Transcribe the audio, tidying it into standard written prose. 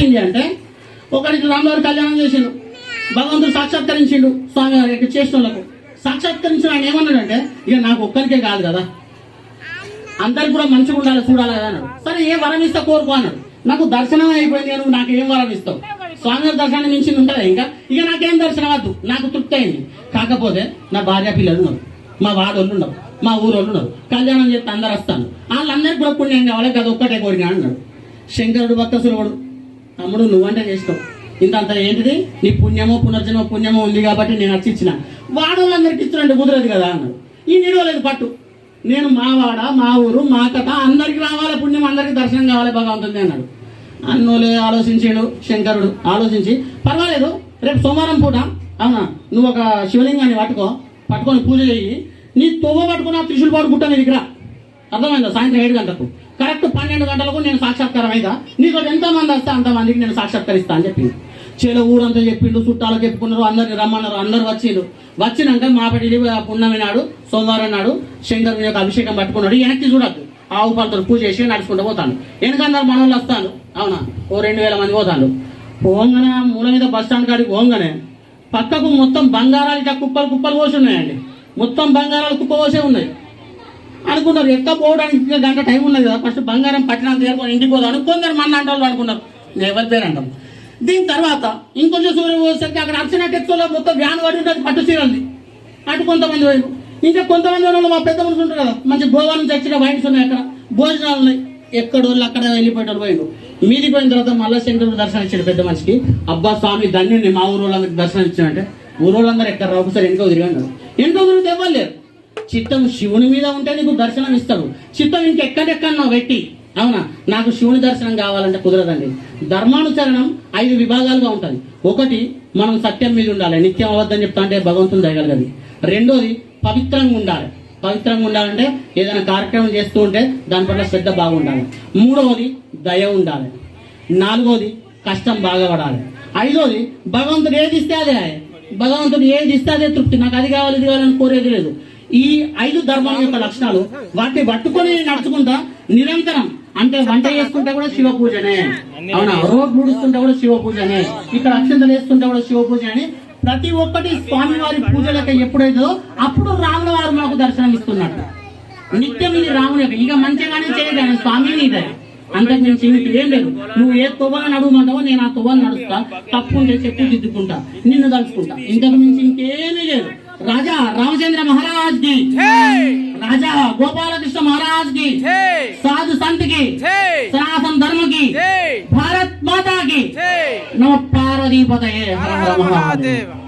అంటే ఒకరికి రాములవారి కళ్యాణం చేసిండు, భగవంతుడు సాక్షాత్కరించిండు. స్వామి వారికి చేసిన వాళ్ళకు సాక్షాత్కరించిన ఆయన ఏమన్నాడంటే, ఇక నాకు ఒక్కరికే కాదు కదా, అందరికి కూడా మంచిగా ఉండాలి చూడాలి కదా అన్నాడు. సరే ఏ వరం ఇస్తా కోరుకో అన్నాడు. నాకు దర్శనం అయిపోయింది, నువ్వు నాకేం వరం ఇస్తావు? స్వామివారి దర్శనం మించింది ఉంటుందా? ఇక నాకేం దర్శనం వద్దు, నాకు తృప్తి అయింది. కాకపోతే నా భార్య పిల్లలు ఉన్నారు, మా వాడోళ్ళు ఉన్నారు, మా ఊరోళ్ళు ఉన్నారు, కళ్యాణం చేస్తే అందరు వస్తాను, వాళ్ళందరికీ కూడా పుణ్యం కావాలి కదా, ఒక్కటే కోరిక అన్నాడు. శంకరుడు భక్తసురుడు, తమ్ముడు నువ్వంటే చేస్తావు, ఇంత ఏంటిది నీ పుణ్యమో పునర్జన్మ పుణ్యమో ఉంది కాబట్టి నేను అచ్చిచ్చిన, వాడోళ్ళందరికి ఇచ్చినంటే కుదరదు కదా అన్నాడు. ఈ నిడవలేదు పట్టు, నేను మా వాడ మా ఊరు మా కథ అందరికి రావాలి పుణ్యం, అందరికి దర్శనం కావాలి భగవంతుని అన్నాడు. అన్నోలే ఆలోచించాడు శంకరుడు. ఆలోచించి పర్వాలేదు రేపు సోమవారం పూట అవునా నువ్వు ఒక శివలింగాన్ని పట్టుకొని పూజ చేయి, నీ తొవ్వ పట్టుకుని ఆ త్రిశూల్ పాటు గుట్ట నీ దగ్గర, అర్థమైందా? సాయంత్రం 7 గంటలకు కరెక్ట్ 12 గంటలకు నేను సాక్షాత్కారం అయితే నీకు ఎంతమంది వస్తే అంతమందికి నేను సాక్షాత్కరిస్తా అని చెప్పింది. చేలో ఊరంతా చెప్పిండు, చుట్టాలకు చెప్పుకున్నారు, అందరిని రమ్మన్నారు, అందరు వచ్చిండు. వచ్చినాక మాపటి పున్నమి నాడు సోమవారం నాడు శంకరుని యొక్క అభిషేకం పట్టుకున్నాడు. వెనక్కి చూడద్దు, ఆవు పాలతో పూజ చేసి నడుచుకుంటూ పోతాను. వెనకన్నారు మనోళ్ళు వస్తాను, అవునా ఓ 2000 మంది పోతాను. పోగానే మూల మీద బస్ స్టాండ్ కాడికి పోగానే పక్కకు మొత్తం బంగారాలు ఇట్లా కుప్పలు కుప్పలు పోసి ఉన్నాయండి, మొత్తం బంగారాలు కుప్ప పోసే ఉన్నాయి. అనుకున్నారు ఎక్క పోవడానికి ఇంకా గంట టైం ఉన్నది కదా, ఫస్ట్ బంగారం పట్టినంత చేరుకొని ఇంటికి పోదాం. కొందరు మన అంటే వాళ్ళు అనుకున్నారు, ఎవరి పేరు అంటాం. దీని తర్వాత ఇంకొంచెం సూర్యుడు పోసేసరికి అక్కడ అర్చన టెక్స్లో మొత్తం వ్యాన్ పడి ఉంటుంది, పట్టు చీరది. అటు కొంతమంది పోయారు, ఇంకా కొంతమంది వాళ్ళు మా పెద్ద మనుషులు ఉంటారు కదా, మంచి గోవా నుంచి వచ్చిన వైన్స్ ఉన్నాయి, అక్కడ భోజనాలు ఉన్నాయి, ఎక్కడోళ్ళు అక్కడ వెళ్ళిపోయేటోళ్ళు పోయిండు. మీదికి పోయిన తర్వాత మళ్ళా శంకరుడు దర్శనం ఇచ్చాడు పెద్ద మనిషికి. అబ్బా స్వామి ధన్యుడిని, మా ఊరోళ్ళందరికి దర్శనం ఇచ్చాడంటే ఊరోళ్ళందరూ ఎక్కడ ఒకసారి వెనుక తిరిగి అన్నాడు. వెనుక తిరిగితే ఇవ్వలేరు, చిత్తం శివుని మీద ఉంటే నీకు దర్శనం ఇస్తాడు, చిత్తం ఇంకెక్కడెక్కడన్నావు పెట్టి అవునా నాకు శివుని దర్శనం కావాలంటే కుదరదండి. ధర్మానుచరణం 5 విభాగాలుగా ఉంటుంది. ఒకటి మనం సత్యం మీద ఉండాలి, నిత్యం అవద్దని చెప్తా అంటే భగవంతుని దయగలగది. రెండోది పవిత్రంగా ఉండాలి, పవిత్రంగా ఉండాలంటే ఏదైనా కార్యక్రమం చేస్తూ ఉంటే దాని పట్ల శ్రద్ధ బాగుండాలి. మూడవది దయ ఉండాలి. నాలుగోది కష్టం బాగా పడాలి. ఐదోది భగవంతుడు ఏది ఇస్తే అదే, భగవంతుడు ఏది ఇస్తే అదే తృప్తి, నాకు అది కావాలి ఇది కావాలని కోరేది లేదు. ఈ 5 ధర్మాల యొక్క లక్షణాలు వాటిని పట్టుకొని నడుచుకుంటా నిరంతరం, అంటే వంట చేసుకుంటే కూడా శివ పూజనే, అవునా రోడ్ పూడుస్తుంటే కూడా శివ పూజనే, ఇక్కడ అక్షంతలు వేస్తుంటే కూడా శివ పూజ అని ప్రతి ఒక్కటి స్వామి వారి పూజలకి ఎప్పుడైతే అప్పుడు రాముల వారు మాకు దర్శనం ఇస్తున్నట్టు. నిత్యం ఇది రాముని యొక్క ఇక మంచిగానే చేయగలను స్వామిని ఇదే, అంతకు మించి ఏం లేదు. నువ్వు ఏ తొవ్వను నడుమంటావో నేను ఆ తొవ్వను నడుస్తా, తప్పు ఉంటే చెప్పు దిద్దుకుంటా, నిన్ను తలుచుకుంటా, ఇంతకు మించి ఇంకేమీ లేదు. राजा रामचंद्र महाराज की, राजा गोपाल कृष्ण महाराज की, साधु संत की, सनातन धर्म की, भारत माता की, नमः पार्वती पतये हर हर महादेव।